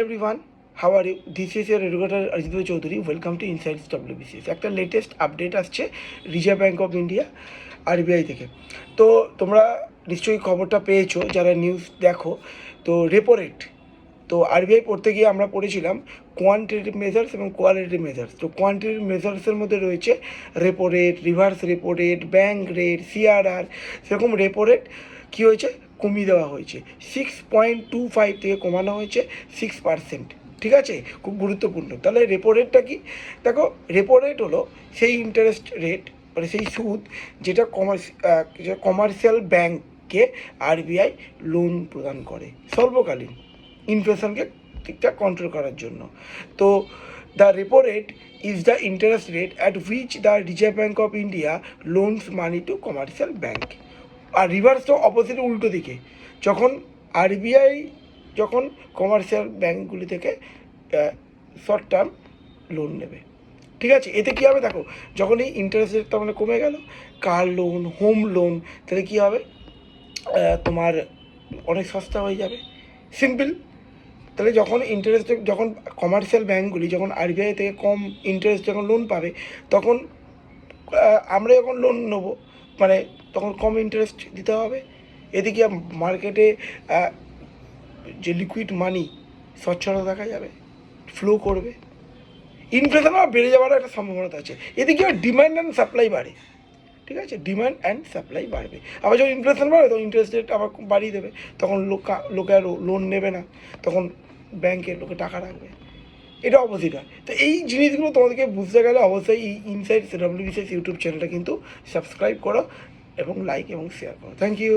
Everyone, how are you? This is your educator Ajit Chaudhary. Welcome to Insights WBCS. একটা latest update আসছে reserve Bank of India RBI থেকে। তো তোমরা নিশ্চয়ই খবরটা পেয়েছো যারা নিউজ দেখো। তো রেপো রেট, তো আরবিআই পড়তে গিয়ে আমরা পড়েছিলাম কোয়ান্টিটেটিভ মেজার্স এবং কোয়ালিটেটিভ মেজার্স। তো কোয়ান্টিটেটিভ মেজার্সের মধ্যে রয়েছে repo rate, reverse repo rate, bank rate, CRR. সেরকম রেপো রেট কী হয়েছে, কমিয়ে দেওয়া হয়েছে। 6.25 থেকে কমানো হয়েছে 6%। ঠিক আছে, খুব গুরুত্বপূর্ণ। তাহলে রেপো রেটটা কি? দেখো, রেপো রেট হলো সেই ইন্টারেস্ট রেট, মানে সেই সুদ যেটা কমার্শিয়াল ব্যাঙ্ককে আরবিআই লোন প্রদান করে স্বল্পকালীন ইনফ্লেশনকে ঠিকঠাক কন্ট্রোল করার জন্য। তো the repo rate is the interest rate at which the Reserve Bank of India loans money to commercial bank. আর রিভার্স তো অপোজিট, উল্টো দিকে। যখন আরবিআই যখন কমার্শিয়াল ব্যাঙ্কগুলি থেকে শর্ট টার্ম লোন নেবে, ঠিক আছে, এতে কী হবে দেখো, যখন এই ইন্টারেস্ট রেটটা মানে কমে গেল, কার লোন, হোম লোন, তাহলে কী হবে, তোমার অনেক সস্তা হয়ে যাবে। সিম্পল। তাহলে যখন ইন্টারেস্ট, যখন কমার্শিয়াল ব্যাঙ্কগুলি যখন আরবিআই থেকে কম ইন্টারেস্ট যখন লোন পাবে, তখন আমরা যখন লোন নেবো মানে তখন কম ইন্টারেস্ট দিতে হবে। এদিকে মার্কেটে যে লিকুইড মানি স্বচ্ছতা দেখা যাবে, ফ্লো করবে, ইনফ্লেশন আবার বেড়ে যাওয়ার একটা সম্ভাবনা আছে। এদিকে ডিমান্ড অ্যান্ড সাপ্লাই বাড়ে, ঠিক আছে, ডিমান্ড অ্যান্ড সাপ্লাই বাড়বে। আবার যখন ইনফ্লেশন বাড়বে তখন ইন্টারেস্ট রেট আবার বাড়িয়ে দেবে, তখন লোকে আর লোন নেবে না, তখন ব্যাংকের লোকে টাকা রাখবে। এটা অপোজিট হয়। তো এই জিনিসগুলো তোমাদেরকে বুঝতে গেলে অবশ্যই এই ইনসাইটস WBCS ইউটিউব চ্যানেলটা কিন্তু সাবস্ক্রাইব করো এবং লাইক এবং শেয়ার করো। Thank you.